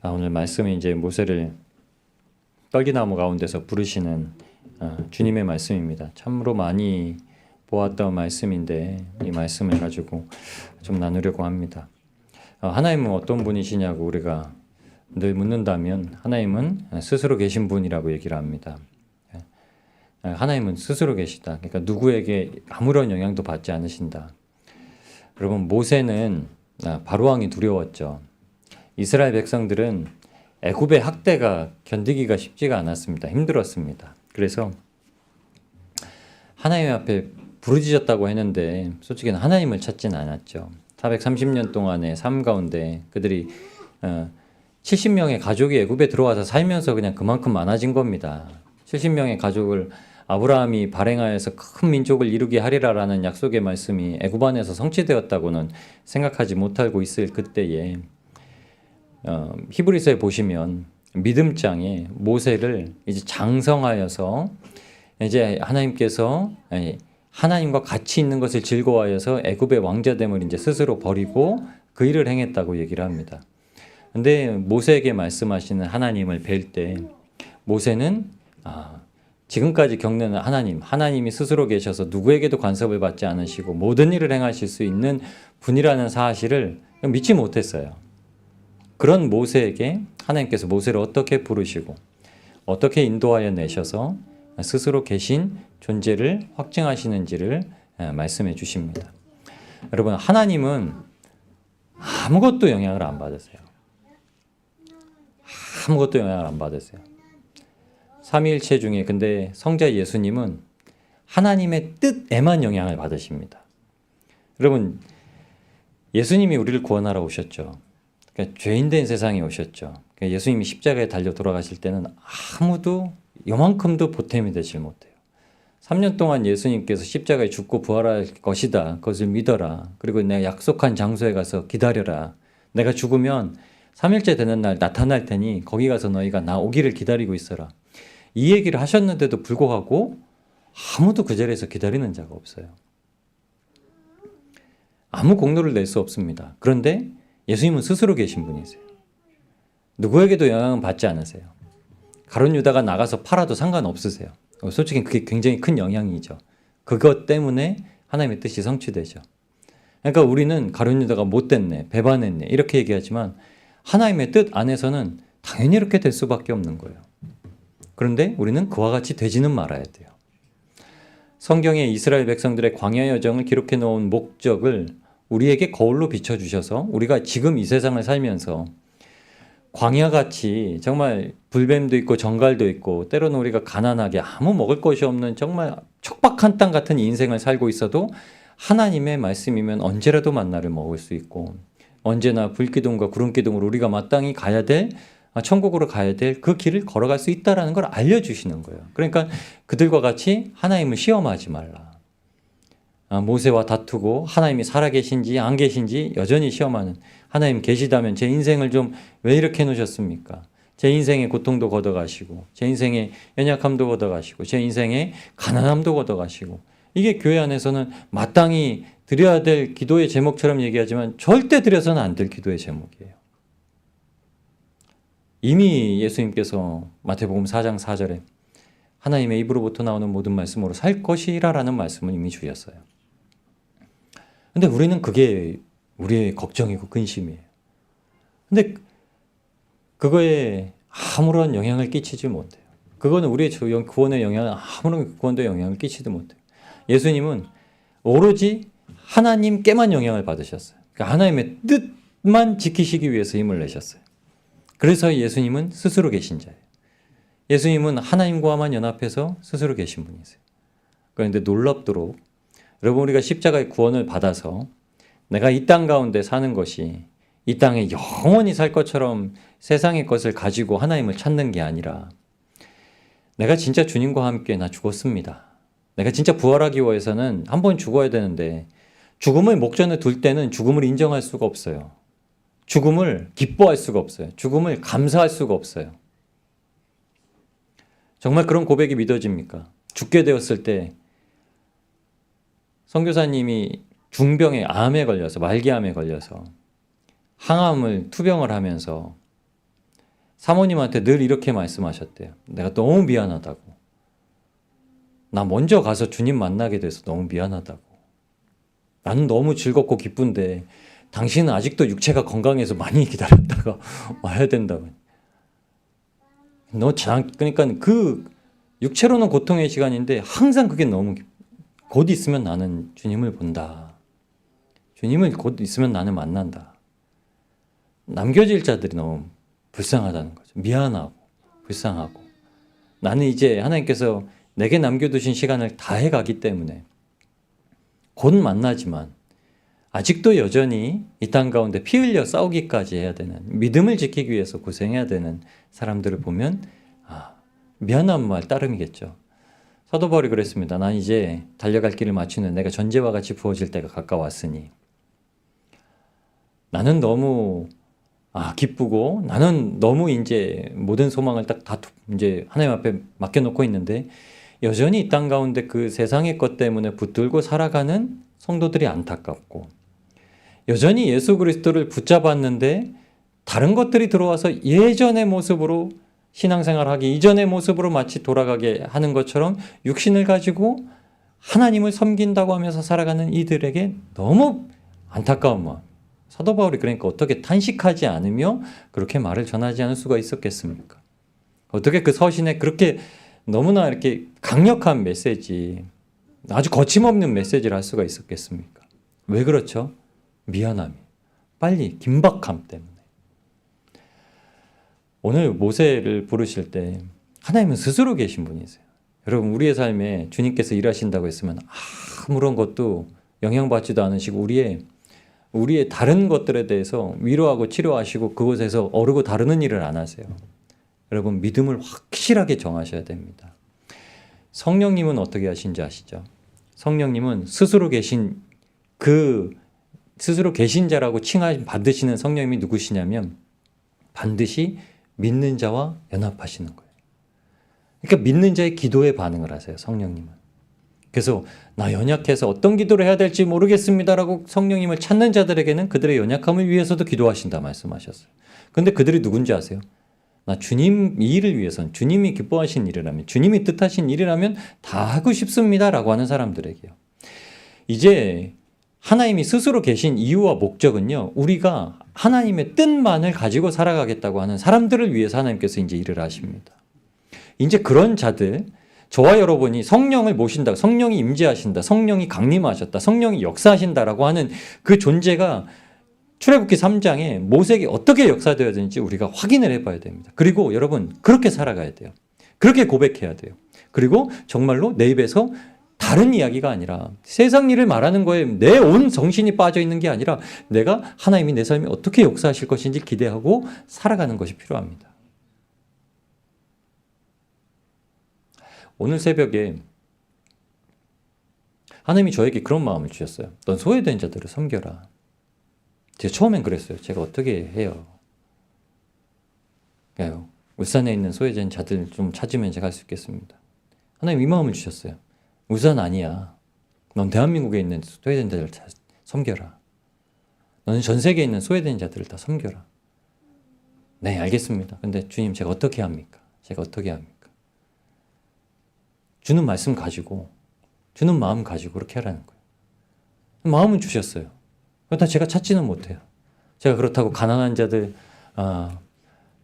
오늘 말씀이 이제 모세를 떨기나무 가운데서 부르시는 주님의 말씀입니다. 참으로 많이 보았던 말씀인데 이 말씀을 가지고 좀 나누려고 합니다. 하나님은 어떤 분이시냐고 우리가 늘 묻는다면 하나님은 스스로 계신 분이라고 얘기를 합니다. 하나님은 스스로 계시다. 그러니까 누구에게 아무런 영향도 받지 않으신다. 여러분, 모세는 바로왕이 두려웠죠. 이스라엘 백성들은 애굽의 학대가 견디기가 쉽지가 않았습니다. 힘들었습니다. 그래서 하나님 앞에 부르짖었다고 했는데 솔직히는 하나님을 찾진 않았죠. 430년 동안의 삶 가운데 그들이 70명의 가족이 애굽에 들어와서 살면서 그냥 그만큼 많아진 겁니다. 70명의 가족을 아브라함이 발행하여서 큰 민족을 이루게 하리라라는 약속의 말씀이 애굽 안에서 성취되었다고는 생각하지 못하고 있을 그때에 히브리서에 보시면 믿음장에 모세를 이제 장성하여서 이제 하나님께서 하나님과 같이 있는 것을 즐거워하여서 애굽의 왕자됨을 이제 스스로 버리고 그 일을 행했다고 얘기를 합니다. 근데 모세에게 말씀하시는 하나님을 뵐 때 모세는 지금까지 겪는 하나님이 스스로 계셔서 누구에게도 간섭을 받지 않으시고 모든 일을 행하실 수 있는 분이라는 사실을 믿지 못했어요. 그런 모세에게 하나님께서 모세를 어떻게 부르시고 어떻게 인도하여 내셔서 스스로 계신 존재를 확증하시는지를 말씀해 주십니다. 여러분, 하나님은 아무것도 영향을 안 받으세요. 아무것도 영향을 안 받으세요. 삼위일체 중에 근데 성자 예수님은 하나님의 뜻에만 영향을 받으십니다. 여러분, 예수님이 우리를 구원하러 오셨죠. 그러니까 죄인된 세상에 오셨죠. 그러니까 예수님이 십자가에 달려 돌아가실 때는 아무도 요만큼도 보탬이 되질 못해요. 3년 동안 예수님께서 십자가에 죽고 부활할 것이다. 그것을 믿어라. 그리고 내가 약속한 장소에 가서 기다려라. 내가 죽으면 3일째 되는 날 나타날 테니 거기 가서 너희가 나 오기를 기다리고 있어라. 이 얘기를 하셨는데도 불구하고 아무도 그 자리에서 기다리는 자가 없어요. 아무 공로를 낼 수 없습니다. 그런데 예수님은 스스로 계신 분이세요. 누구에게도 영향을 받지 않으세요. 가룟 유다가 나가서 팔아도 상관없으세요. 솔직히 그게 굉장히 큰 영향이죠. 그것 때문에 하나님의 뜻이 성취되죠. 그러니까 우리는 가룟 유다가 못됐네, 배반했네 이렇게 얘기하지만 하나님의 뜻 안에서는 당연히 이렇게 될 수밖에 없는 거예요. 그런데 우리는 그와 같이 되지는 말아야 돼요. 성경에 이스라엘 백성들의 광야 여정을 기록해 놓은 목적을 우리에게 거울로 비춰주셔서 우리가 지금 이 세상을 살면서 광야같이 정말 불뱀도 있고 정갈도 있고 때로는 우리가 가난하게 아무 먹을 것이 없는 정말 척박한 땅 같은 인생을 살고 있어도 하나님의 말씀이면 언제라도 만나를 먹을 수 있고 언제나 불기둥과 구름기둥으로 우리가 마땅히 가야 될 천국으로 가야 될 그 길을 걸어갈 수 있다는 걸 알려주시는 거예요. 그러니까 그들과 같이 하나님을 시험하지 말라. 모세와 다투고 하나님이 살아계신지 안 계신지 여전히 시험하는 하나님 계시다면 제 인생을 좀 왜 이렇게 해놓으셨습니까? 제 인생의 고통도 걷어가시고 제 인생의 연약함도 걷어가시고 제 인생의 가난함도 걷어가시고 이게 교회 안에서는 마땅히 드려야 될 기도의 제목처럼 얘기하지만 절대 드려서는 안 될 기도의 제목이에요. 이미 예수님께서 마태복음 4장 4절에 하나님의 입으로부터 나오는 모든 말씀으로 살 것이라 라는 말씀을 이미 주셨어요. 근데 우리는 그게 우리의 걱정이고 근심이에요. 근데 그거에 아무런 영향을 끼치지 못해요. 그거는 우리의 구원에 아무런 구원도 영향을 끼치지 못해요. 예수님은 오로지 하나님께만 영향을 받으셨어요. 그러니까 하나님의 뜻만 지키시기 위해서 힘을 내셨어요. 그래서 예수님은 스스로 계신 자예요. 예수님은 하나님과만 연합해서 스스로 계신 분이세요. 그런데 놀랍도록 여러분, 우리가 십자가의 구원을 받아서 내가 이 땅 가운데 사는 것이 이 땅에 영원히 살 것처럼 세상의 것을 가지고 하나님을 찾는 게 아니라 내가 진짜 주님과 함께 나 죽었습니다. 내가 진짜 부활하기 위해서는 한 번 죽어야 되는데 죽음을 목전에 둘 때는 죽음을 인정할 수가 없어요. 죽음을 기뻐할 수가 없어요. 죽음을 감사할 수가 없어요. 정말 그런 고백이 믿어집니까? 죽게 되었을 때 선교사님이 중병의 암에 걸려서 말기암에 걸려서 항암을 투병을 하면서 사모님한테 늘 이렇게 말씀하셨대요. 내가 너무 미안하다고. 나 먼저 가서 주님 만나게 돼서 너무 미안하다고. 나는 너무 즐겁고 기쁜데 당신은 아직도 육체가 건강해서 많이 기다렸다가 와야 된다고. 그러니까 그 육체로는 고통의 시간인데 항상 그게 너무 곧 있으면 나는 주님을 본다. 주님을 곧 있으면 나는 만난다. 남겨질 자들이 너무 불쌍하다는 거죠. 미안하고 불쌍하고. 나는 이제 하나님께서 내게 남겨두신 시간을 다 해가기 때문에 곧 만나지만 아직도 여전히 이 땅 가운데 피 흘려 싸우기까지 해야 되는, 믿음을 지키기 위해서 고생해야 되는 사람들을 보면 미안한 말 따름이겠죠. 사도 바울이 그랬습니다. 난 이제 달려갈 길을 마치는 내가 전제와 같이 부어질 때가 가까웠으니 나는 너무 기쁘고 나는 너무 이제 모든 소망을 다 이제 하나님 앞에 맡겨놓고 있는데 여전히 이 땅 가운데 그 세상의 것 때문에 붙들고 살아가는 성도들이 안타깝고 여전히 예수 그리스도를 붙잡았는데 다른 것들이 들어와서 예전의 모습으로 신앙생활하기 이전의 모습으로 마치 돌아가게 하는 것처럼 육신을 가지고 하나님을 섬긴다고 하면서 살아가는 이들에게 너무 안타까운 마음. 사도 바울이 그러니까 어떻게 탄식하지 않으며 그렇게 말을 전하지 않을 수가 있었겠습니까? 어떻게 그 서신에 그렇게 너무나 이렇게 강력한 메시지, 아주 거침없는 메시지를 할 수가 있었겠습니까? 왜 그렇죠? 미안함이. 빨리 긴박함 때문에. 오늘 모세를 부르실 때 하나님은 스스로 계신 분이세요. 여러분 우리의 삶에 주님께서 일하신다고 했으면 아무런 것도 영향받지도 않으시고 우리의 다른 것들에 대해서 위로하고 치료하시고 그곳에서 어르고 다루는 일을 안 하세요. 여러분 믿음을 확실하게 정하셔야 됩니다. 성령님은 어떻게 하신지 아시죠? 성령님은 스스로 계신 자라고 칭하 받으시는 성령님이 누구시냐면 반드시 믿는 자와 연합하시는 거예요. 그러니까 믿는 자의 기도에 반응을 하세요. 성령님은. 그래서 나 연약해서 어떤 기도를 해야 될지 모르겠습니다라고 성령님을 찾는 자들에게는 그들의 연약함을 위해서도 기도하신다 말씀하셨어요. 그런데 그들이 누군지 아세요? 나 주님 이 일을 위해선 주님이 기뻐하신 일이라면 주님이 뜻하신 일이라면 다 하고 싶습니다라고 하는 사람들에게요. 이제 하나님이 스스로 계신 이유와 목적은요. 우리가 하나님의 뜻만을 가지고 살아가겠다고 하는 사람들을 위해서 하나님께서 이제 일을 하십니다. 이제 그런 자들, 저와 여러분이 성령을 모신다, 성령이 임재하신다, 성령이 강림하셨다, 성령이 역사하신다라고 하는 그 존재가 출애굽기 3장에 모세에게 어떻게 역사되어야 되는지 우리가 확인을 해봐야 됩니다. 그리고 여러분 그렇게 살아가야 돼요. 그렇게 고백해야 돼요. 그리고 정말로 내 입에서 다른 이야기가 아니라 세상 일을 말하는 거에 내 온 정신이 빠져 있는 게 아니라 내가 하나님이 내 삶에 어떻게 역사하실 것인지 기대하고 살아가는 것이 필요합니다. 오늘 새벽에 하나님이 저에게 그런 마음을 주셨어요. 넌 소외된 자들을 섬겨라. 제가 처음엔 그랬어요. 제가 어떻게 해요? 울산에 있는 소외된 자들 좀 찾으면 제가 할 수 있겠습니다. 하나님 이 마음을 주셨어요. 울산 아니야. 넌 대한민국에 있는 소외된 자들을 다 섬겨라. 너는 전 세계에 있는 소외된 자들을 다 섬겨라. 네, 알겠습니다. 근데 주님 제가 어떻게 합니까? 제가 어떻게 합니까? 주는 말씀 가지고 주는 마음 가지고 그렇게 하라는 거예요. 마음은 주셨어요. 그러다 제가 찾지는 못해요. 제가 그렇다고 가난한 자들,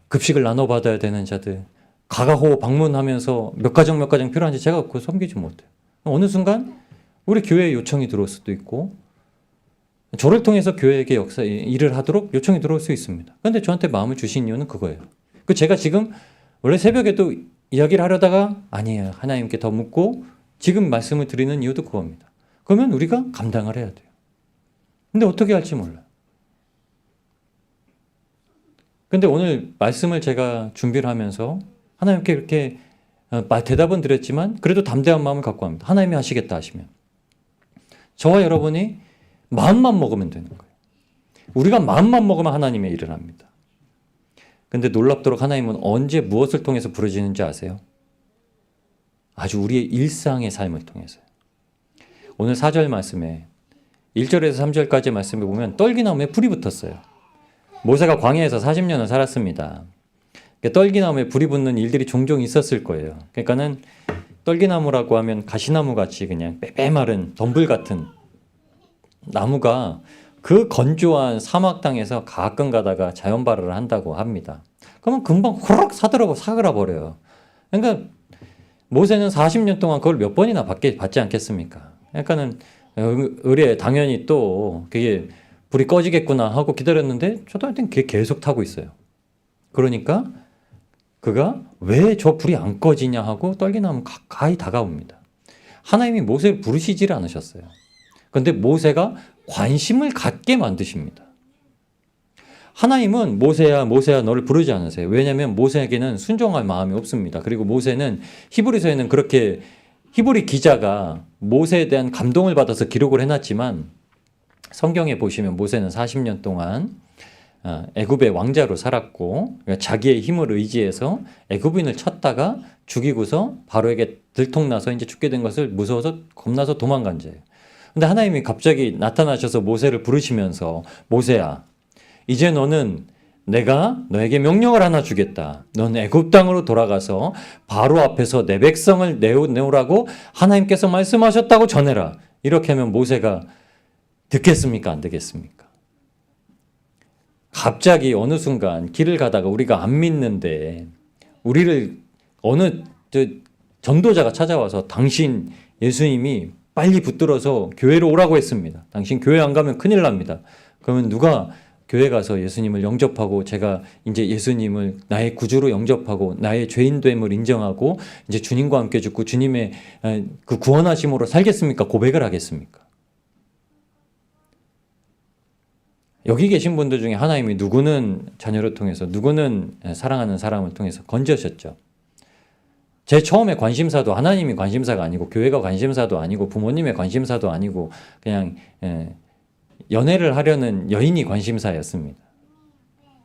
급식을 나눠받아야 되는 자들, 가가호 방문하면서 몇 가정 필요한지 제가 그거 섬기지 못해요. 어느 순간 우리 교회에 요청이 들어올 수도 있고 저를 통해서 교회에게 일을 하도록 요청이 들어올 수 있습니다. 그런데 저한테 마음을 주신 이유는 그거예요. 제가 지금 원래 새벽에도 이야기를 하려다가 아니에요. 하나님께 더 묻고 지금 말씀을 드리는 이유도 그겁니다. 그러면 우리가 감당을 해야 돼요. 근데 어떻게 할지 몰라요. 근데 오늘 말씀을 제가 준비를 하면서 하나님께 이렇게 대답은 드렸지만 그래도 담대한 마음을 갖고 합니다. 하나님이 하시겠다 하시면. 저와 여러분이 마음만 먹으면 되는 거예요. 우리가 마음만 먹으면 하나님의 일을 합니다. 근데 놀랍도록 하나님은 언제 무엇을 통해서 부르시는지 아세요? 아주 우리의 일상의 삶을 통해서요. 오늘 4절 말씀에 1절에서 3절까지 말씀을 보면 떨기나무에 불이 붙었어요. 모세가 광야에서 40년을 살았습니다. 떨기나무에 불이 붙는 일들이 종종 있었을 거예요. 그러니까는 떨기나무라고 하면 가시나무 같이 그냥 빼빼마른 덤불 같은 나무가 그 건조한 사막 땅에서 가끔 가다가 자연 발화를 한다고 합니다. 그러면 금방 호락 사그라 버려요. 그러니까 모세는 40년 동안 그걸 몇 번이나 받지 않겠습니까? 그러니까는 의뢰 당연히 또 그게 불이 꺼지겠구나 하고 기다렸는데 초등학생 그게 계속 타고 있어요. 그러니까 그가 왜 저 불이 안 꺼지냐 하고 떨기나무 가까이 다가옵니다. 하나님이 모세를 부르시지를 않으셨어요. 그런데 모세가 관심을 갖게 만드십니다. 하나님은 모세야 너를 부르지 않으세요. 왜냐하면 모세에게는 순종할 마음이 없습니다. 그리고 모세는 히브리서에는 그렇게 히브리 기자가 모세에 대한 감동을 받아서 기록을 해놨지만 성경에 보시면 모세는 40년 동안 애굽의 왕자로 살았고 그러니까 자기의 힘을 의지해서 애굽인을 쳤다가 죽이고서 바로에게 들통나서 이제 죽게 된 것을 무서워서 겁나서 도망간 자예요. 근데 하나님이 갑자기 나타나셔서 모세를 부르시면서 모세야 이제 너는 내가 너에게 명령을 하나 주겠다. 넌 애굽 땅으로 돌아가서 바로 앞에서 내 백성을 내오라고 하나님께서 말씀하셨다고 전해라. 이렇게 하면 모세가 듣겠습니까? 안 듣겠습니까? 갑자기 어느 순간 길을 가다가 우리가 안 믿는데 우리를 어느 전도자가 찾아와서 당신 예수님이 빨리 붙들어서 교회로 오라고 했습니다. 당신 교회 안 가면 큰일 납니다. 그러면 누가 교회 가서 예수님을 영접하고 제가 이제 예수님을 나의 구주로 영접하고 나의 죄인됨을 인정하고 이제 주님과 함께 죽고 주님의 그 구원하심으로 살겠습니까? 고백을 하겠습니까? 여기 계신 분들 중에 하나님이 누구는 자녀를 통해서 누구는 사랑하는 사람을 통해서 건져셨죠. 제 처음에 관심사도 하나님이 관심사가 아니고 교회가 관심사도 아니고 부모님의 관심사도 아니고 그냥 연애를 하려는 여인이 관심사였습니다.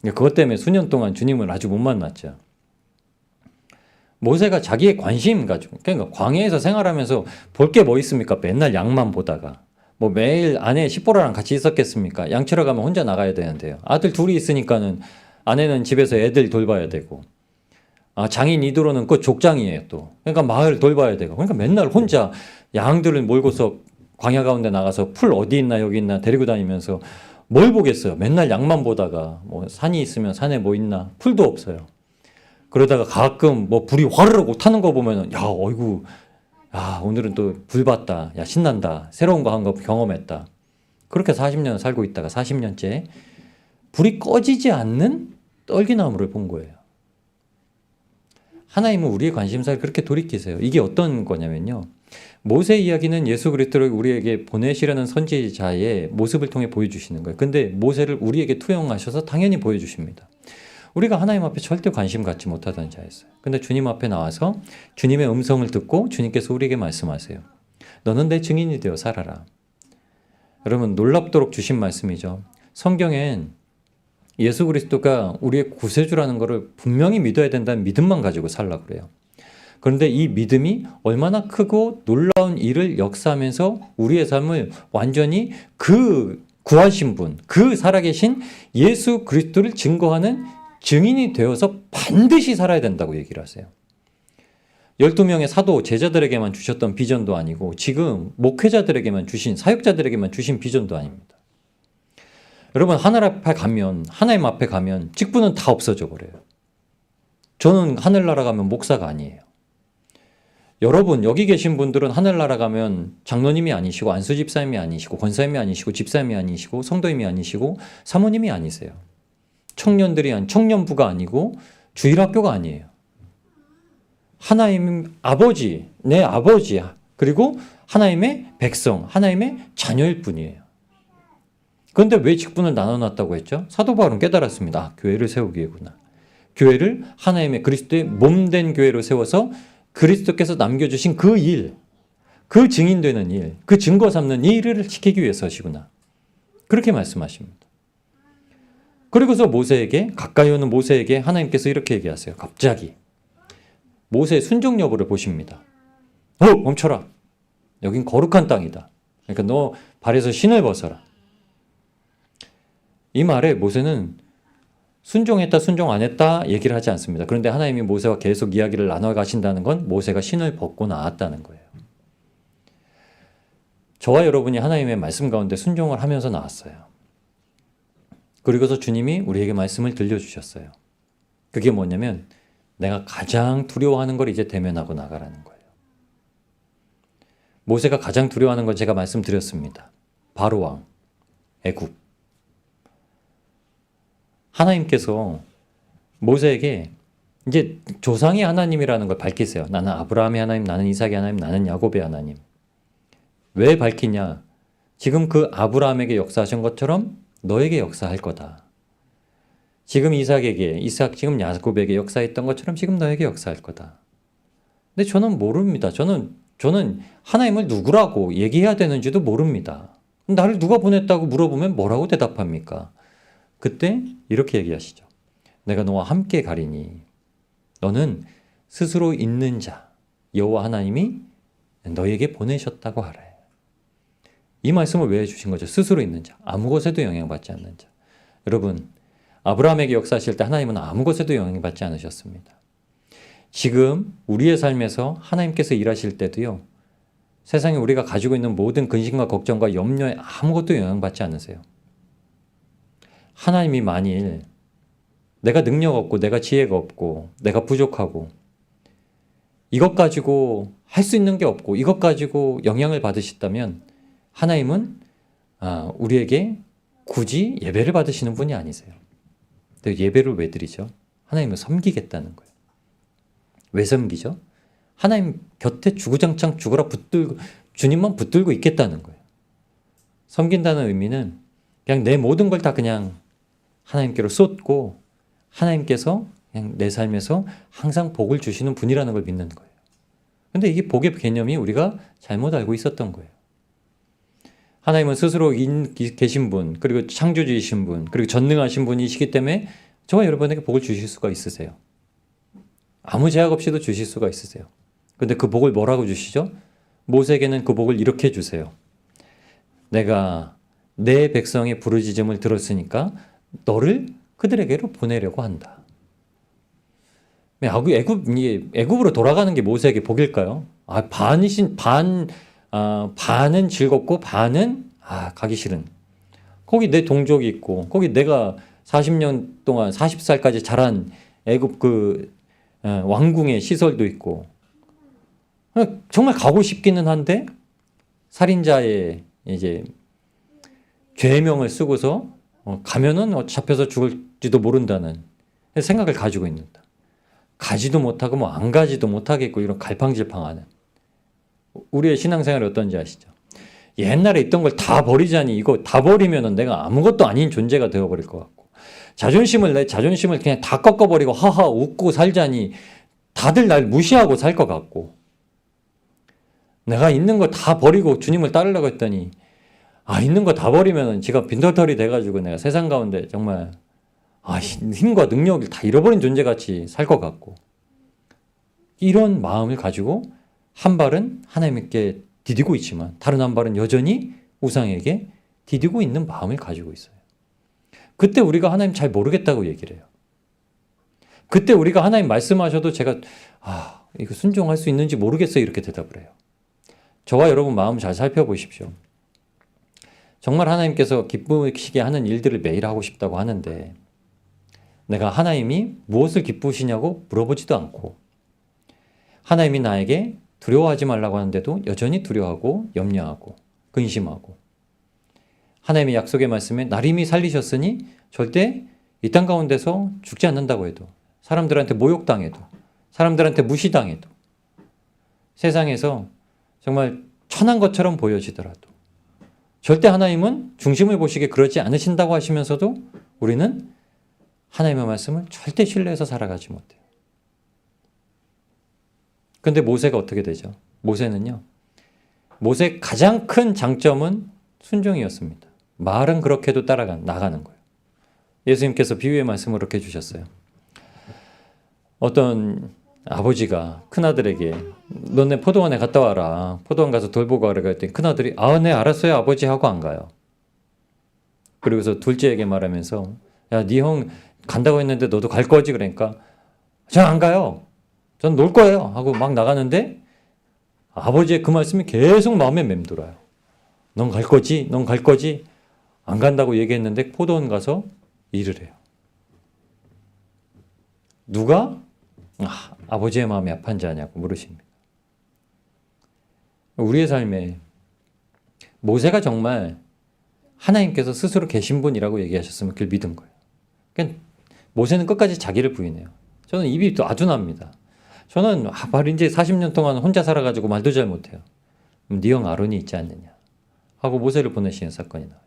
그것 때문에 수년 동안 주님을 아주 못 만났죠. 모세가 자기의 관심 가지고 그러니까 광야에서 생활하면서 볼 게 뭐 있습니까? 맨날 양만 보다가 뭐 매일 아내 시보라랑 같이 있었겠습니까? 양치러 가면 혼자 나가야 되는데요. 아들 둘이 있으니까는 아내는 집에서 애들 돌봐야 되고 장인 이두로는 그 족장이에요 또. 그러니까 마을 돌봐야 되고 그러니까 맨날 혼자 양들을 몰고서 광야 가운데 나가서 풀 어디 있나 여기 있나 데리고 다니면서 뭘 보겠어요. 맨날 양만 보다가 뭐 산이 있으면 산에 뭐 있나 풀도 없어요. 그러다가 가끔 뭐 불이 화르르 타는 거 보면은 야 어이구 야 오늘은 또 불 봤다. 야 신난다. 새로운 거 한 거 경험했다. 그렇게 40년 살고 있다가 40년째 불이 꺼지지 않는 떨기나무를 본 거예요. 하나님은 우리의 관심사를 그렇게 돌이키세요. 이게 어떤 거냐면요. 모세 이야기는 예수 그리스도를 우리에게 보내시려는 선지자의 모습을 통해 보여주시는 거예요. 근데 모세를 우리에게 투영하셔서 당연히 보여주십니다. 우리가 하나님 앞에 절대 관심 갖지 못하던 자였어요. 근데 주님 앞에 나와서 주님의 음성을 듣고 주님께서 우리에게 말씀하세요. 너는 내 증인이 되어 살아라. 여러분 놀랍도록 주신 말씀이죠. 성경엔 예수 그리스도가 우리의 구세주라는 것을 분명히 믿어야 된다는 믿음만 가지고 살라고 그래요. 그런데 이 믿음이 얼마나 크고 놀라운 일을 역사하면서 우리의 삶을 완전히 그 구하신 분, 그 살아계신 예수 그리스도를 증거하는 증인이 되어서 반드시 살아야 된다고 얘기를 하세요. 12명의 사도 제자들에게만 주셨던 비전도 아니고 지금 목회자들에게만 주신 사역자들에게만 주신 비전도 아닙니다. 여러분 하나님 앞에 가면 직분은 다 없어져 버려요. 저는 하늘나라 가면 목사가 아니에요. 여러분 여기 계신 분들은 하늘나라 가면 장로님이 아니시고 안수집사님이 아니시고 권사님이 아니시고 집사님이 아니시고 성도님이 아니시고 사모님이 아니세요. 청년부가 아니고 주일학교가 아니에요. 하나님 아버지, 내 아버지 그리고 하나님의 백성, 하나님의 자녀일 뿐이에요. 그런데 왜 직분을 나눠놨다고 했죠? 사도 바울은 깨달았습니다. 교회를 세우기 위해구나. 교회를 하나님의 그리스도의 몸된 교회로 세워서 그리스도께서 남겨주신 그 일, 그 증인되는 일, 그 증거 삼는 이 일을 지키기 위해서시구나. 그렇게 말씀하십니다. 그리고서 가까이 오는 모세에게 하나님께서 이렇게 얘기하세요. 갑자기 모세의 순종 여부를 보십니다. 멈춰라. 여긴 거룩한 땅이다. 그러니까 너 발에서 신을 벗어라. 이 말에 모세는 순종했다, 순종 안 했다 얘기를 하지 않습니다. 그런데 하나님이 모세와 계속 이야기를 나눠가신다는 건 모세가 신을 벗고 나왔다는 거예요. 저와 여러분이 하나님의 말씀 가운데 순종을 하면서 나왔어요. 그리고서 주님이 우리에게 말씀을 들려주셨어요. 그게 뭐냐면 내가 가장 두려워하는 걸 이제 대면하고 나가라는 거예요. 모세가 가장 두려워하는 건 제가 말씀드렸습니다. 바로왕, 애굽. 하나님께서 모세에게 이제 조상의 하나님이라는 걸 밝히세요. 나는 아브라함의 하나님, 나는 이삭의 하나님, 나는 야곱의 하나님. 왜 밝히냐? 지금 그 아브라함에게 역사하신 것처럼 너에게 역사할 거다. 지금 이삭에게, 지금 야곱에게 역사했던 것처럼 지금 너에게 역사할 거다. 근데 저는 모릅니다. 저는 하나님을 누구라고 얘기해야 되는지도 모릅니다. 나를 누가 보냈다고 물어보면 뭐라고 대답합니까? 그때 이렇게 얘기하시죠. 내가 너와 함께 가리니 너는 스스로 있는 자 여호와 하나님이 너에게 보내셨다고 하래. 이 말씀을 왜 해주신 거죠? 스스로 있는 자, 아무 것에도 영향받지 않는 자. 여러분, 아브라함에게 역사하실 때 하나님은 아무 것에도 영향받지 않으셨습니다. 지금 우리의 삶에서 하나님께서 일하실 때도요. 세상에 우리가 가지고 있는 모든 근심과 걱정과 염려에 아무것도 영향받지 않으세요. 하나님이 만일 내가 능력 없고 내가 지혜가 없고 내가 부족하고 이것 가지고 할 수 있는 게 없고 이것 가지고 영향을 받으셨다면 하나님은 우리에게 굳이 예배를 받으시는 분이 아니세요. 근데 예배를 왜 드리죠? 하나님을 섬기겠다는 거예요. 왜 섬기죠? 하나님 곁에 주구장창 죽어라 붙들고 주님만 붙들고 있겠다는 거예요. 섬긴다는 의미는 그냥 내 모든 걸 다 그냥 하나님께로 쏟고 하나님께서 그냥 내 삶에서 항상 복을 주시는 분이라는 걸 믿는 거예요. 근데 이게 복의 개념이 우리가 잘못 알고 있었던 거예요. 하나님은 스스로 계신 분, 그리고 창조주이신 분, 그리고 전능하신 분이시기 때문에 저와 여러분에게 복을 주실 수가 있으세요. 아무 제약 없이도 주실 수가 있으세요. 근데 그 복을 뭐라고 주시죠? 모세에게는 그 복을 이렇게 주세요. 내가 내 백성의 부르짖음을 들었으니까 너를 그들에게로 보내려고 한다. 애굽으로 돌아가는 게 모세에게 복일까요? 반은 즐겁고 반은 가기 싫은. 거기 내 동족이 있고 거기 내가 40년 동안 40살까지 자란 애굽 왕궁의 시설도 있고 정말 가고 싶기는 한데 살인자의 이제 죄명을 쓰고서 가면은 잡혀서 죽을지도 모른다는 생각을 가지고 있는다. 가지도 못하고 안 가지도 못하겠고 이런 갈팡질팡하는 우리의 신앙생활이 어떤지 아시죠? 옛날에 있던 걸 다 버리자니 이거 다 버리면은 내가 아무것도 아닌 존재가 되어버릴 것 같고 내 자존심을 그냥 다 꺾어버리고 하하 웃고 살자니 다들 날 무시하고 살 것 같고 내가 있는 거 다 버리고 주님을 따르려고 했더니 있는 거 다 버리면은 지가 빈털털이 돼가지고 내가 세상 가운데 정말 힘과 능력을 다 잃어버린 존재같이 살 것 같고 이런 마음을 가지고 한 발은 하나님께 디디고 있지만 다른 한 발은 여전히 우상에게 디디고 있는 마음을 가지고 있어요. 그때 우리가 하나님 잘 모르겠다고 얘기를 해요. 그때 우리가 하나님 말씀하셔도 제가 이거 순종할 수 있는지 모르겠어요 이렇게 대답을 해요. 저와 여러분 마음 잘 살펴보십시오. 정말 하나님께서 기쁘시게 하는 일들을 매일 하고 싶다고 하는데 내가 하나님이 무엇을 기쁘시냐고 물어보지도 않고 하나님이 나에게 두려워하지 말라고 하는데도 여전히 두려워하고 염려하고 근심하고 하나님의 약속의 말씀에 날 이미 살리셨으니 절대 이 땅 가운데서 죽지 않는다고 해도 사람들한테 모욕당해도 사람들한테 무시당해도 세상에서 정말 천한 것처럼 보여지더라도 절대 하나님은 중심을 보시게 그러지 않으신다고 하시면서도 우리는 하나님의 말씀을 절대 신뢰해서 살아가지 못해요. 근데 모세가 어떻게 되죠? 모세의 가장 큰 장점은 순종이었습니다. 말은 그렇게도 나가는 거예요. 예수님께서 비유의 말씀을 이렇게 해주셨어요. 어떤 아버지가 큰아들에게 너네 포도원에 갔다 와라. 포도원 가서 돌보고 와라 그랬더니 큰아들이 네 알았어요 아버지 하고 안 가요. 그리고서 둘째에게 말하면서 야 네 형 간다고 했는데 너도 갈 거지? 그러니까 전 안 가요. 전 놀 거예요. 하고 막 나가는데 아버지의 그 말씀이 계속 마음에 맴돌아요. 넌 갈 거지? 넌 갈 거지? 안 간다고 얘기했는데 포도원 가서 일을 해요. 누가 아버지의 마음이 아픈지 아냐고 물으십니다. 우리의 삶에 모세가 정말 하나님께서 스스로 계신 분이라고 얘기하셨으면 그걸 믿은 거예요. 그러니까 모세는 끝까지 자기를 부인해요. 저는 입이 아주 납니다. 저는 바로 이제 40년 동안 혼자 살아가지고 말도 잘 못해요. 네 형 아론이 있지 않느냐 하고 모세를 보내시는 사건이 나와요.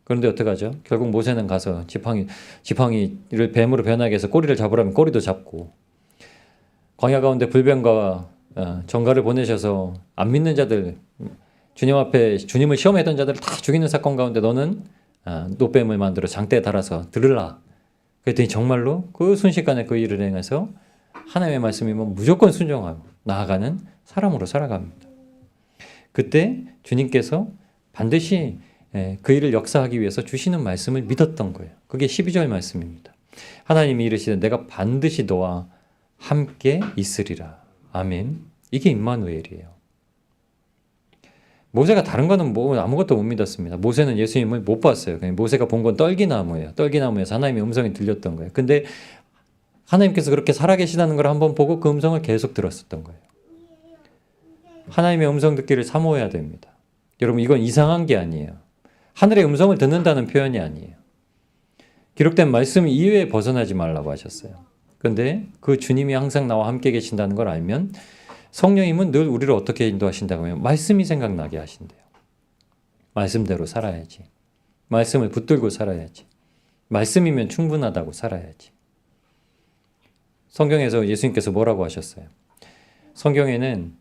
그런데 어떡하죠? 결국 모세는 가서 지팡이를 뱀으로 변하게 해서 꼬리를 잡으라면 꼬리도 잡고, 광야 가운데 불뱀과 전갈을 보내셔서 안 믿는 자들, 주님 앞에 주님을 시험했던 자들을 다 죽이는 사건 가운데 너는 노뱀을 만들어 장대에 달아서 들으라. 그랬더니 정말로 그 순식간에 그 일을 행해서 하나님의 말씀이면 무조건 순종하고 나아가는 사람으로 살아갑니다. 그때 주님께서 반드시 그 일을 역사하기 위해서 주시는 말씀을 믿었던 거예요. 그게 12절 말씀입니다. 하나님이 이르시되 내가 반드시 너와 함께 있으리라. 아멘. 이게 임마누엘이에요. 모세가 다른 거는 아무것도 못 믿었습니다. 모세는 예수님을 못 봤어요. 모세가 본 건 떨기나무예요. 떨기나무에서 하나님의 음성이 들렸던 거예요. 근데 하나님께서 그렇게 살아계시다는 걸 한번 보고 그 음성을 계속 들었었던 거예요. 하나님의 음성 듣기를 사모해야 됩니다. 여러분, 이건 이상한 게 아니에요. 하늘의 음성을 듣는다는 표현이 아니에요. 기록된 말씀 이외에 벗어나지 말라고 하셨어요. 그런데 그 주님이 항상 나와 함께 계신다는 걸 알면 성령님은 늘 우리를 어떻게 인도하신다고 하면 말씀이 생각나게 하신대요. 말씀대로 살아야지. 말씀을 붙들고 살아야지. 말씀이면 충분하다고 살아야지. 성경에서 예수님께서 뭐라고 하셨어요? 성경에는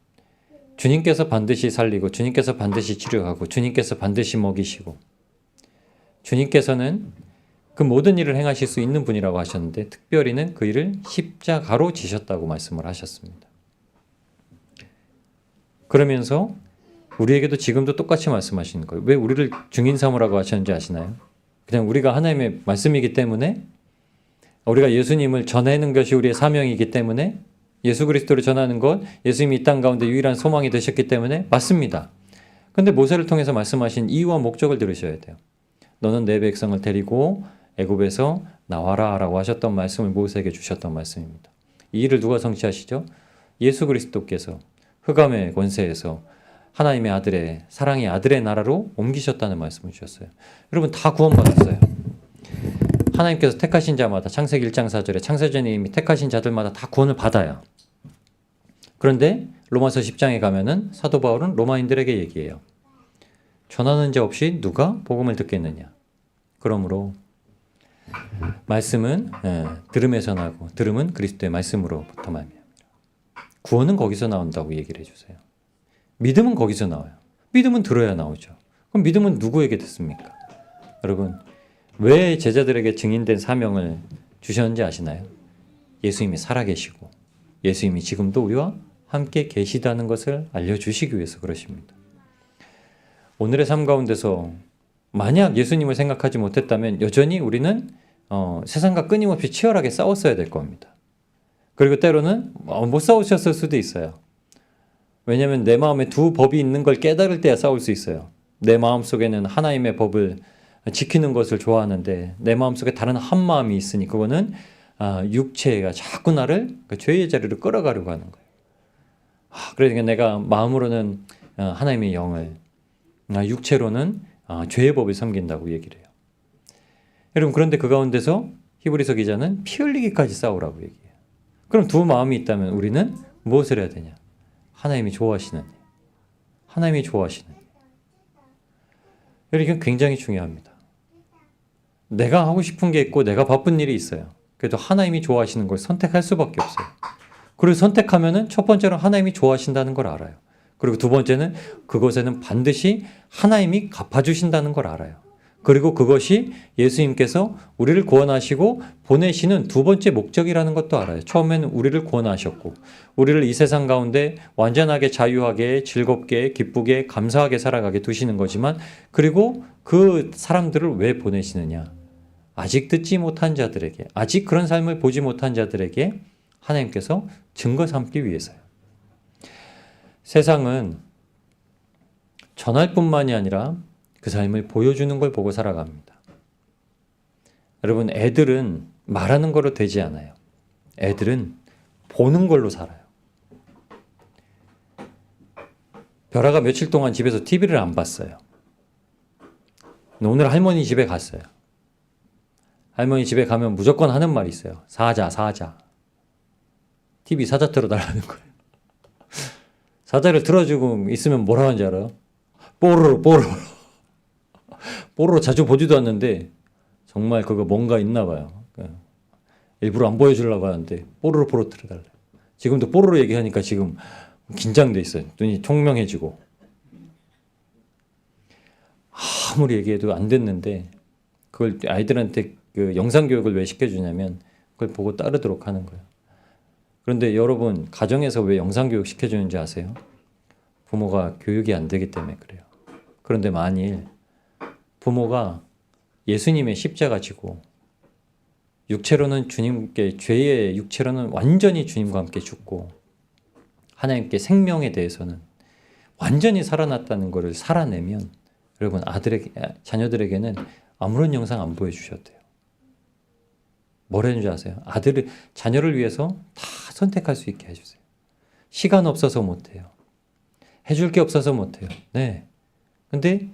주님께서 반드시 살리고 주님께서 반드시 치료하고 주님께서 반드시 먹이시고 주님께서는 그 모든 일을 행하실 수 있는 분이라고 하셨는데 특별히는 그 일을 십자가로 지셨다고 말씀을 하셨습니다. 그러면서 우리에게도 지금도 똑같이 말씀하시는 거예요. 왜 우리를 증인 삼으라고 하셨는지 아시나요? 그냥 우리가 하나님의 말씀이기 때문에, 우리가 예수님을 전하는 것이 우리의 사명이기 때문에, 예수 그리스도를 전하는 것, 예수님이 이 땅 가운데 유일한 소망이 되셨기 때문에 맞습니다. 그런데 모세를 통해서 말씀하신 이유와 목적을 들으셔야 돼요. 너는 내 백성을 데리고 애굽에서 나와라 라고 하셨던 말씀을 모세에게 주셨던 말씀입니다. 이 일을 누가 성취하시죠? 예수 그리스도께서 흑암의 권세에서 하나님의 아들의, 사랑의 아들의 나라로 옮기셨다는 말씀을 주셨어요. 여러분, 다 구원받았어요. 하나님께서 택하신 자마다, 창세기 1장 4절에 창세전에 이미 택하신 자들마다 다 구원을 받아요. 그런데 로마서 10장에 가면은 사도 바울은 로마인들에게 얘기해요. 전하는 자 없이 누가 복음을 듣겠느냐. 그러므로 말씀은 들음에서 나고 들음은 그리스도의 말씀으로부터 말미암아. 구원은 거기서 나온다고 얘기를 해주세요. 믿음은 거기서 나와요. 믿음은 들어야 나오죠. 그럼 믿음은 누구에게 듣습니까? 여러분, 왜 제자들에게 증인된 사명을 주셨는지 아시나요? 예수님이 살아계시고 예수님이 지금도 우리와 함께 계시다는 것을 알려주시기 위해서 그러십니다. 오늘의 삶 가운데서 만약 예수님을 생각하지 못했다면 여전히 우리는 세상과 끊임없이 치열하게 싸웠어야 될 겁니다. 그리고 때로는 못 싸우셨을 수도 있어요. 왜냐하면 내 마음에 두 법이 있는 걸 깨달을 때야 싸울 수 있어요. 내 마음속에는 하나님의 법을 지키는 것을 좋아하는데 내 마음속에 다른 한 마음이 있으니 그거는 육체가 자꾸 나를 그 죄의 자리로 끌어가려고 하는 거예요. 그러니까 내가 마음으로는 하나님의 영을, 육체로는 죄의 법을 섬긴다고 얘기를 해요. 여러분, 그런데 그 가운데서 히브리서 기자는 피 흘리기까지 싸우라고 얘기해요. 그럼 두 마음이 있다면 우리는 무엇을 해야 되냐? 하나님이 좋아하시는 일. 하나님이 좋아하시는 일. 여러분, 이건 굉장히 중요합니다. 내가 하고 싶은 게 있고 내가 바쁜 일이 있어요. 그래도 하나님이 좋아하시는 걸 선택할 수밖에 없어요. 그리고 선택하면은 첫 번째로 하나님이 좋아하신다는 걸 알아요. 그리고 두 번째는 그것에는 반드시 하나님이 갚아주신다는 걸 알아요. 그리고 그것이 예수님께서 우리를 구원하시고 보내시는 두 번째 목적이라는 것도 알아요. 처음에는 우리를 구원하셨고 우리를 이 세상 가운데 완전하게 자유하게 즐겁게 기쁘게 감사하게 살아가게 두시는 거지만, 그리고 그 사람들을 왜 보내시느냐? 아직 듣지 못한 자들에게, 아직 그런 삶을 보지 못한 자들에게 하나님께서 증거 삼기 위해서요. 세상은 전할 뿐만이 아니라 그 삶을 보여주는 걸 보고 살아갑니다. 여러분, 애들은 말하는 거로 되지 않아요. 애들은 보는 걸로 살아요. 벼라가 며칠 동안 집에서 TV를 안 봤어요. 오늘 할머니 집에 갔어요. 할머니 집에 가면 무조건 하는 말이 있어요. 사자, 사자. TV 사자 틀어달라는 거예요. 사자를 틀어주고 있으면 뭐라고 하는지 알아요? 뽀로로, 뽀로로. 뽀로로 자주 보지도 않는데 정말 그거 뭔가 있나 봐요. 일부러 안 보여주려고 하는데 뽀로로 뽀로로 틀어달래. 지금도 뽀로로 얘기하니까 지금 긴장돼 있어요. 눈이 총명해지고. 아무리 얘기해도 안 됐는데 그걸 아이들한테 그 영상 교육을 왜 시켜주냐면 그걸 보고 따르도록 하는 거예요. 그런데 여러분, 가정에서 왜 영상 교육 시켜주는지 아세요? 부모가 교육이 안 되기 때문에 그래요. 그런데 만일 부모가 예수님의 십자가 지고 육체로는 주님께, 죄의 육체로는 완전히 주님과 함께 죽고 하나님께 생명에 대해서는 완전히 살아났다는 것을 살아내면 여러분, 자녀들에게는 아무런 영상 안 보여주셔도 돼요. 뭐라는 줄 아세요? 자녀를 위해서 다 선택할 수 있게 해주세요. 시간 없어서 못해요. 해줄 게 없어서 못해요. 네. 근데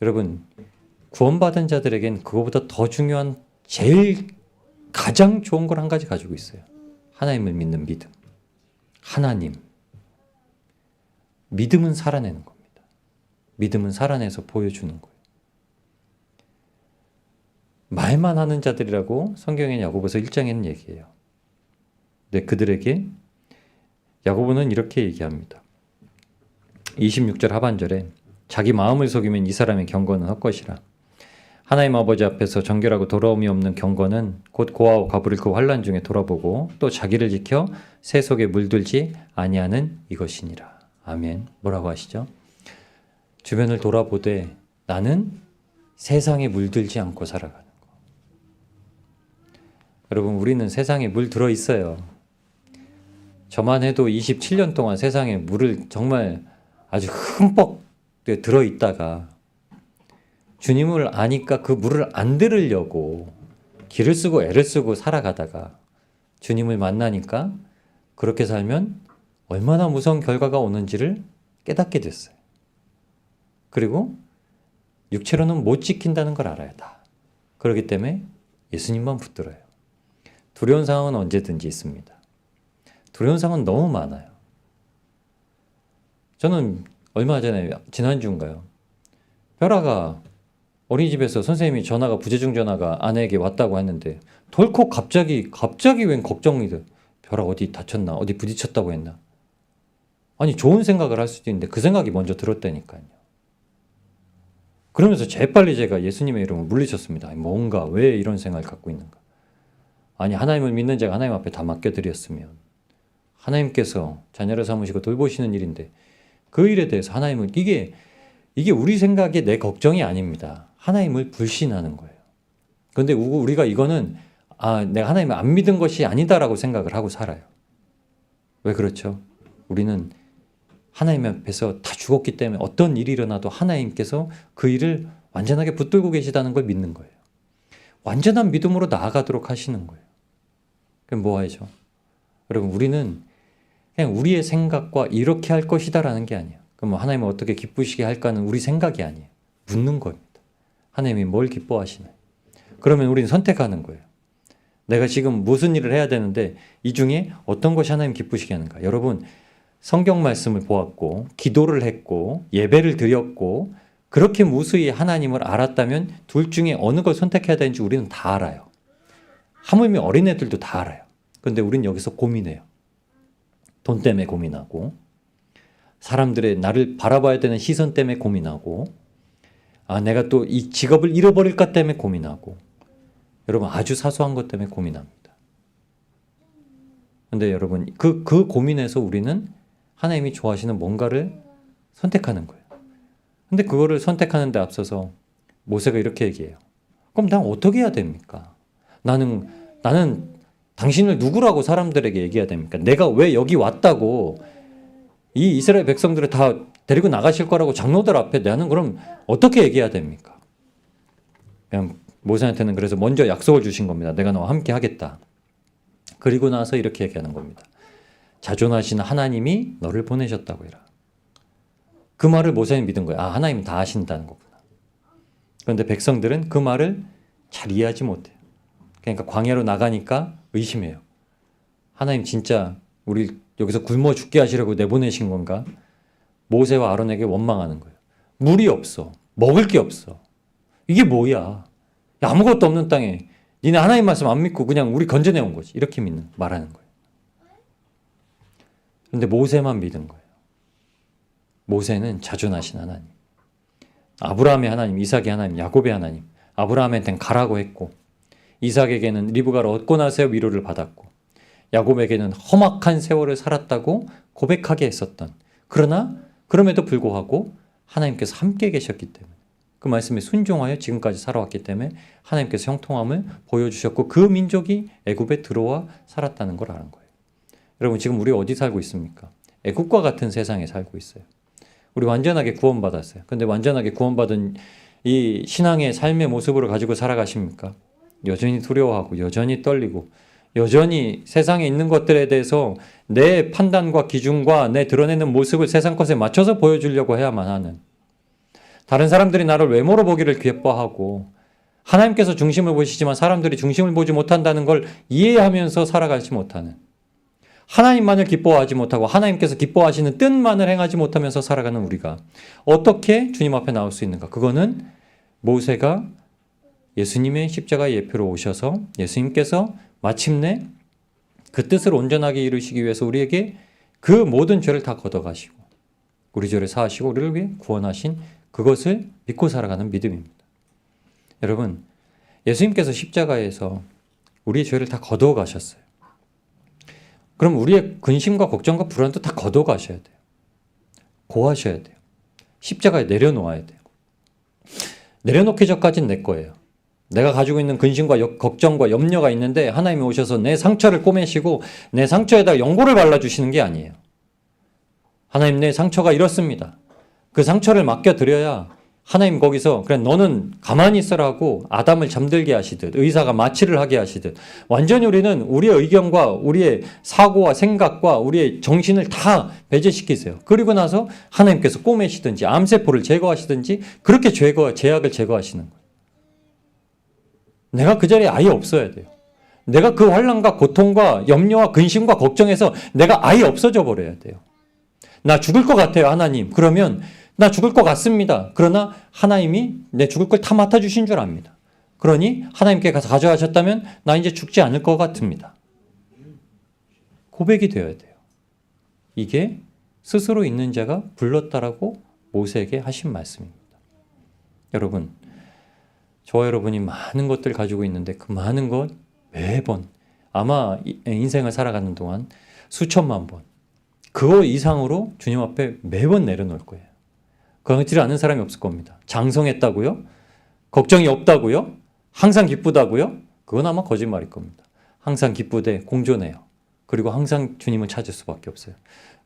여러분, 구원받은 자들에겐 그거보다 더 중요한 제일 가장 좋은 걸 한 가지 가지고 있어요. 하나님을 믿는 믿음. 하나님. 믿음은 살아내는 겁니다. 믿음은 살아내서 보여주는 거예요. 말만 하는 자들이라고 성경의 야고보서 1장에는 얘기해요. 근데 그들에게 야고보는 이렇게 얘기합니다. 26절 하반절에 자기 마음을 속이면 이 사람의 경건은 헛것이라. 하나님 아버지 앞에서 정결하고 더러움이 없는 경건은 곧 고아와 과부를 그 환난 중에 돌아보고 또 자기를 지켜 새 속에 물들지 아니하는 이것이니라. 아멘. 뭐라고 하시죠? 주변을 돌아보되 나는 세상에 물들지 않고 살아가는 거. 여러분, 우리는 세상에 물 들어 있어요. 저만 해도 27년 동안 세상에 물을 정말 아주 흠뻑 들어 있다가 주님을 아니까 그 물을 안 들으려고 기를 쓰고 애를 쓰고 살아가다가 주님을 만나니까 그렇게 살면 얼마나 무서운 결과가 오는지를 깨닫게 됐어요. 그리고 육체로는 못 지킨다는 걸 알아야 다. 그렇기 때문에 예수님만 붙들어요. 두려운 상황은 언제든지 있습니다. 두려운 상황은 너무 많아요. 저는 얼마 전에 지난주인가요? 벼라가 어린이집에서 선생님이 부재중 전화가 아내에게 왔다고 했는데 덜컥 갑자기 웬 걱정이 돼. 벼라 어디 다쳤나? 어디 부딪혔다고 했나? 아니, 좋은 생각을 할 수도 있는데 그 생각이 먼저 들었다니까요. 그러면서 재빨리 제가 예수님의 이름을 물리쳤습니다. 뭔가 왜 이런 생각을 갖고 있는가? 아니, 하나님을 믿는 자가 하나님 앞에 다 맡겨드렸으면 하나님께서 자녀를 삼으시고 돌보시는 일인데 그 일에 대해서 하나님은 이게 우리 생각에 내 걱정이 아닙니다. 하나님을 불신하는 거예요. 그런데 우리가 이거는 내가 하나님을 안 믿은 것이 아니다라고 생각을 하고 살아요. 왜 그렇죠? 우리는 하나님 앞에서 다 죽었기 때문에 어떤 일이 일어나도 하나님께서 그 일을 완전하게 붙들고 계시다는 걸 믿는 거예요. 완전한 믿음으로 나아가도록 하시는 거예요. 그럼 뭐 하죠? 여러분, 우리는 그냥 우리의 생각과 이렇게 할 것이다라는 게 아니에요. 그럼 하나님은 어떻게 기쁘시게 할까는 우리 생각이 아니에요. 묻는 겁니다. 하나님이 뭘 기뻐하시나요? 그러면 우리는 선택하는 거예요. 내가 지금 무슨 일을 해야 되는데 이 중에 어떤 것이 하나님 기쁘시게 하는가? 여러분, 성경 말씀을 보았고 기도를 했고 예배를 드렸고 그렇게 무수히 하나님을 알았다면 둘 중에 어느 걸 선택해야 되는지 우리는 다 알아요. 하물며 어린애들도 다 알아요. 그런데 우리는 여기서 고민해요. 돈 때문에 고민하고 사람들의 나를 바라봐야 되는 시선 때문에 고민하고 내가 또 이 직업을 잃어버릴까 때문에 고민하고 여러분, 아주 사소한 것 때문에 고민합니다. 그런데 여러분, 그 고민에서 우리는 하나님이 좋아하시는 뭔가를 선택하는 거예요. 근데 그거를 선택하는 데 앞서서 모세가 이렇게 얘기해요. 그럼 난 어떻게 해야 됩니까? 나는 당신을 누구라고 사람들에게 얘기해야 됩니까? 내가 왜 여기 왔다고 이 이스라엘 백성들을 다 데리고 나가실 거라고 장로들 앞에 나는 그럼 어떻게 얘기해야 됩니까? 그냥 모세한테는 그래서 먼저 약속을 주신 겁니다. 내가 너와 함께 하겠다. 그리고 나서 이렇게 얘기하는 겁니다. 자존하신 하나님이 너를 보내셨다고 해라. 그 말을 모세는 믿은 거예요. 아, 하나님은 다 아신다는 거구나. 그런데 백성들은 그 말을 잘 이해하지 못해요. 그러니까 광야로 나가니까 의심해요. 하나님 진짜 우리 여기서 굶어 죽게 하시려고 내보내신 건가? 모세와 아론에게 원망하는 거예요. 물이 없어. 먹을 게 없어. 이게 뭐야? 아무것도 없는 땅에 니네 하나님 말씀 안 믿고 그냥 우리 건져내온 거지. 이렇게 말하는 거예요. 그런데 모세만 믿은 거예요. 모세는 자존하신 하나님. 아브라함의 하나님, 이삭의 하나님, 야곱의 하나님. 아브라함한테는 가라고 했고 이삭에게는 리브가를 얻고 나서 위로를 받았고 야곱에게는 험악한 세월을 살았다고 고백하게 했었던, 그러나 그럼에도 불구하고 하나님께서 함께 계셨기 때문에 그 말씀에 순종하여 지금까지 살아왔기 때문에 하나님께서 형통함을 보여주셨고 그 민족이 애굽에 들어와 살았다는 걸 아는 거예요. 여러분 지금 우리 어디 살고 있습니까? 애굽과 같은 세상에 살고 있어요. 우리 완전하게 구원받았어요. 근데 완전하게 구원받은 이 신앙의 삶의 모습으로 가지고 살아가십니까? 여전히 두려워하고 여전히 떨리고 여전히 세상에 있는 것들에 대해서 내 판단과 기준과 내 드러내는 모습을 세상 것에 맞춰서 보여주려고 해야만 하는, 다른 사람들이 나를 외모로 보기를 기뻐하고 하나님께서 중심을 보시지만 사람들이 중심을 보지 못한다는 걸 이해하면서 살아가지 못하는, 하나님만을 기뻐하지 못하고 하나님께서 기뻐하시는 뜻만을 행하지 못하면서 살아가는 우리가 어떻게 주님 앞에 나올 수 있는가? 그거는 모세가 예수님의 십자가의 예표로 오셔서 예수님께서 마침내 그 뜻을 온전하게 이루시기 위해서 우리에게 그 모든 죄를 다 걷어가시고 우리 죄를 사하시고 우리를 위해 구원하신 그것을 믿고 살아가는 믿음입니다. 여러분, 예수님께서 십자가에서 우리의 죄를 다 거두어 가셨어요. 그럼 우리의 근심과 걱정과 불안도 다 거두어 가셔야 돼요. 고하셔야 돼요. 십자가에 내려놓아야 돼요. 내려놓기 전까지는 내 거예요. 내가 가지고 있는 근심과 걱정과 염려가 있는데 하나님이 오셔서 내 상처를 꼬매시고 내 상처에다 연고를 발라주시는 게 아니에요. 하나님, 내 상처가 이렇습니다. 그 상처를 맡겨드려야 하나님 거기서 그래 너는 가만히 있으라고 아담을 잠들게 하시듯 의사가 마취를 하게 하시듯 완전히 우리는 우리의 의견과 우리의 사고와 생각과 우리의 정신을 다 배제시키세요. 그리고 나서 하나님께서 꼬매시든지 암세포를 제거하시든지 그렇게 제약을 제거하시는 거예요. 내가 그 자리에 아예 없어야 돼요. 내가 그 환난과 고통과 염려와 근심과 걱정에서 내가 아예 없어져 버려야 돼요. 나 죽을 것 같아요, 하나님. 그러면 나 죽을 것 같습니다. 그러나 하나님이 내 죽을 걸 다 맡아주신 줄 압니다. 그러니 하나님께 가서 가져가셨다면 나 이제 죽지 않을 것 같습니다. 고백이 되어야 돼요. 이게 스스로 있는 자가 불렀다라고 모세에게 하신 말씀입니다. 여러분, 저와 여러분이 많은 것들 가지고 있는데 그 많은 것 매번 아마 인생을 살아가는 동안 수천만 번 그거 이상으로 주님 앞에 매번 내려놓을 거예요. 그렇지 않은 사람이 없을 겁니다. 장성했다고요? 걱정이 없다고요? 항상 기쁘다고요? 그건 아마 거짓말일 겁니다. 항상 기쁘되 공존해요. 그리고 항상 주님을 찾을 수밖에 없어요.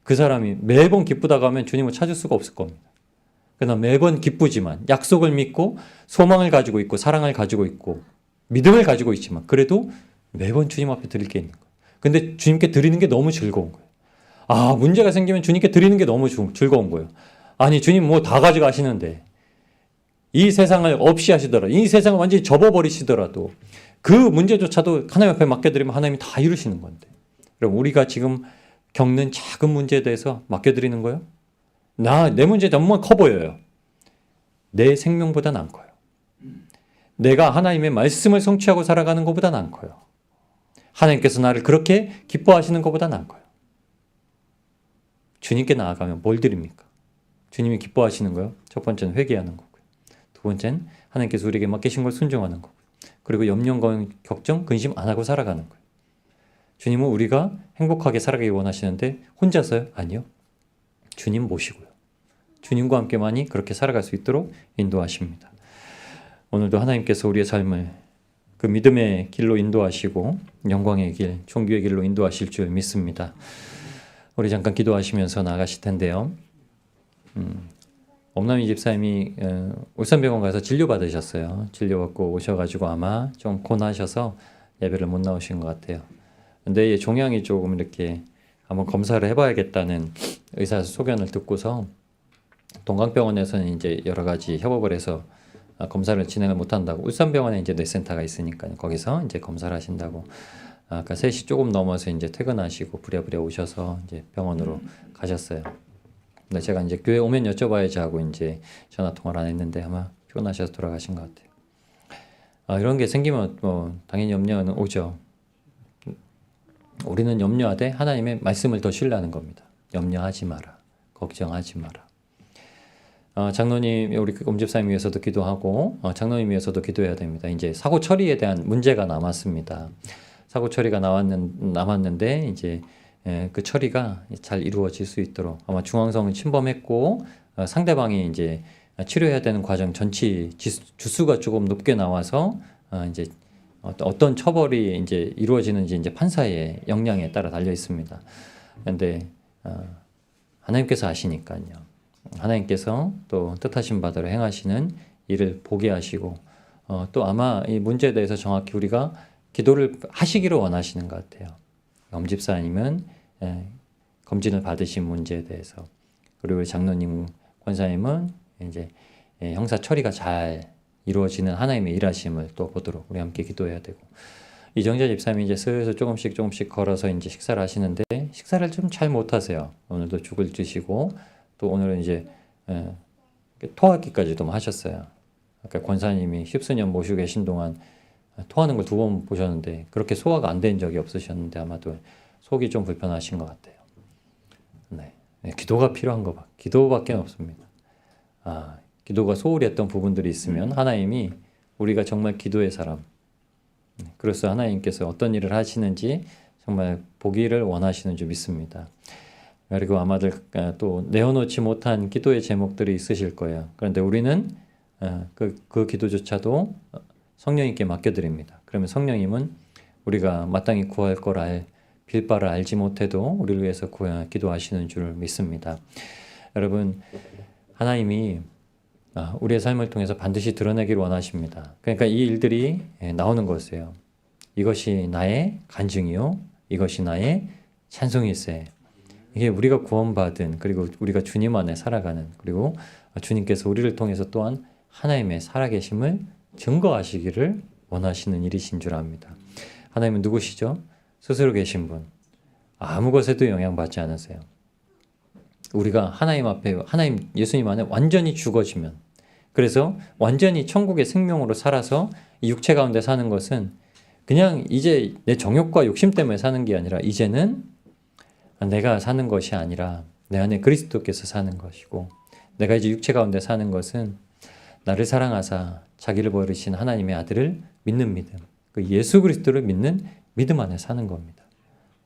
그 사람이 매번 기쁘다고 하면 주님을 찾을 수가 없을 겁니다. 그러나 매번 기쁘지만 약속을 믿고 소망을 가지고 있고 사랑을 가지고 있고 믿음을 가지고 있지만 그래도 매번 주님 앞에 드릴 게 있는 거예요. 근데 주님께 드리는 게 너무 즐거운 거예요. 아, 문제가 생기면 주님께 드리는 게 너무 즐거운 거예요. 아니, 주님 뭐 다 가져가시는데 이 세상을 없이 하시더라도 이 세상을 완전히 접어버리시더라도 그 문제조차도 하나님 앞에 맡겨드리면 하나님이 다 이루시는 건데, 그럼 우리가 지금 겪는 작은 문제에 대해서 맡겨드리는 거예요? 내 문제 너무 커 보여요. 내 생명보다는 안 커요. 내가 하나님의 말씀을 성취하고 살아가는 것보다는 안 커요. 하나님께서 나를 그렇게 기뻐하시는 것보다는 안 커요. 주님께 나아가면 뭘 드립니까? 주님이 기뻐하시는 거요. 첫 번째는 회개하는 거고요. 두 번째는 하나님께서 우리에게 맡기신 걸 순종하는 거고요. 그리고 염려, 걱정, 근심 안 하고 살아가는 거예요. 주님은 우리가 행복하게 살아가기 원하시는데 혼자서요? 아니요. 주님 모시고요. 주님과 함께만이 그렇게 살아갈 수 있도록 인도하십니다. 오늘도 하나님께서 우리의 삶을 그 믿음의 길로 인도하시고 영광의 길, 존귀의 길로 인도하실 줄 믿습니다. 우리 잠깐 기도하시면서 나아가실 텐데요. 엄남희 집사님이 울산병원 가서 진료받으셨어요. 진료받고 오셔가지고 아마 좀 고나셔서 예배를 못 나오신 것 같아요. 근데 종양이 조금 이렇게 한번 검사를 해봐야겠다는 의사 소견을 듣고서 동강병원에서는 이제 여러 가지 협업을 해서 검사를 진행을 못한다고, 울산병원에 이제 뇌센터가 있으니까 거기서 이제 검사를 하신다고, 아까 3시 조금 넘어서 이제 퇴근하시고 부랴부랴 오셔서 이제 병원으로 가셨어요. 근데 제가 이제 교회 오면 여쭤봐야지 하고 이제 전화 통화를 안 했는데 아마 피곤하셔서 돌아가신 것 같아요. 이런 게 생기면 뭐 당연히 염려는 오죠. 우리는 염려하되 하나님의 말씀을 더 신뢰하는 겁니다. 염려하지 마라, 걱정하지 마라. 장로님, 우리 엄집사님 위해서도 기도하고 장로님 위해서도 기도해야 됩니다. 이제 사고 처리에 대한 문제가 남았습니다. 사고 처리가 남았는데 이제 그 처리가 잘 이루어질 수 있도록, 아마 중앙성은 침범했고 상대방이 이제 치료해야 되는 과정 전치 주수가 조금 높게 나와서 이제 어떤 처벌이 이제 이루어지는지 이제 판사의 역량에 따라 달려 있습니다. 그런데 하나님께서 아시니까요. 하나님께서 또 뜻하신 바대로 행하시는 일을 보게 하시고 또 아마 이 문제에 대해서 정확히 우리가 기도를 하시기를 원하시는 것 같아요. 엄집사님은 검진을 받으신 문제에 대해서, 그리고 장로님, 권사님은 이제 형사 처리가 잘 이루어지는 하나님의 일하심을 또 보도록 우리 함께 기도해야 되고, 이정자 집사님이 이제 슬슬 조금씩 걸어서 이제 식사를 하시는데 식사를 좀 잘 못하세요. 오늘도 죽을 드시고 또 오늘은 이제 토하기까지도 하셨어요. 아까 권사님이 십수년 모시고 계신 동안 토하는 걸 2번 보셨는데 그렇게 소화가 안 된 적이 없으셨는데 아마도 속이 좀 불편하신 것 같아요. 네, 기도가 필요한 거 기도밖에 없습니다. 기도가 소홀히 했던 부분들이 있으면 하나님이 우리가 정말 기도의 사람, 그래서 하나님께서 어떤 일을 하시는지 정말 보기를 원하시는 줄 믿습니다. 그리고 아마들 또 내어놓지 못한 기도의 제목들이 있으실 거예요. 그런데 우리는 그 기도조차도 성령님께 맡겨드립니다. 그러면 성령님은 우리가 마땅히 구할 걸 빌 바를 알지 못해도 우리를 위해서 기도하시는 줄 믿습니다. 여러분, 하나님이 우리의 삶을 통해서 반드시 드러내기를 원하십니다. 그러니까 이 일들이 나오는 것이에요. 이것이 나의 간증이요, 이것이 나의 찬송일세. 이게 우리가 구원받은, 그리고 우리가 주님 안에 살아가는, 그리고 주님께서 우리를 통해서 또한 하나님의 살아계심을 증거하시기를 원하시는 일이신 줄 압니다. 하나님은 누구시죠? 스스로 계신 분, 아무 것에도 영향받지 않으세요. 우리가 하나님 앞에, 예수님 안에 완전히 죽어지면, 그래서 완전히 천국의 생명으로 살아서 이 육체 가운데 사는 것은 그냥 이제 내 정욕과 욕심 때문에 사는 게 아니라 이제는 내가 사는 것이 아니라 내 안에 그리스도께서 사는 것이고, 내가 이제 육체 가운데 사는 것은 나를 사랑하사 자기를 버리신 하나님의 아들을 믿는 믿음, 그 예수 그리스도를 믿는 믿음 안에 사는 겁니다.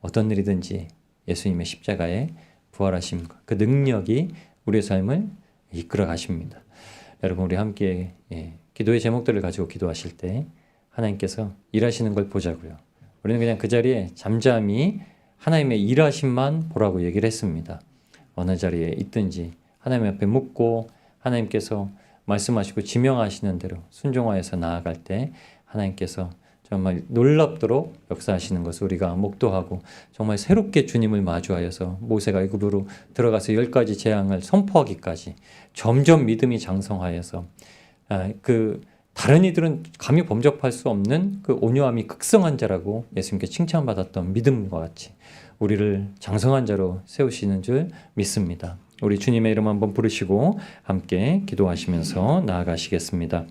어떤 일이든지 예수님의 십자가에 부활하심, 그 능력이 우리의 삶을 이끌어 가십니다. 여러분, 우리 함께 기도의 제목들을 가지고 기도하실 때 하나님께서 일하시는 걸 보자고요. 우리는 그냥 그 자리에 잠잠히 하나님의 일하심만 보라고 얘기를 했습니다. 어느 자리에 있든지 하나님 앞에 묻고 하나님께서 말씀하시고 지명하시는 대로 순종하여서 나아갈 때 하나님께서 정말 놀랍도록 역사하시는 것을 우리가 목도하고, 정말 새롭게 주님을 마주하여서 모세가 애굽으로 들어가서 10가지 재앙을 선포하기까지 점점 믿음이 장성하여서 그 다른 이들은 감히 범접할 수 없는 그 온유함이 극성한 자라고 예수님께 칭찬받았던 믿음과 같이 우리를 장성한 자로 세우시는 줄 믿습니다. 우리 주님의 이름 한번 부르시고 함께 기도하시면서 나아가시겠습니다.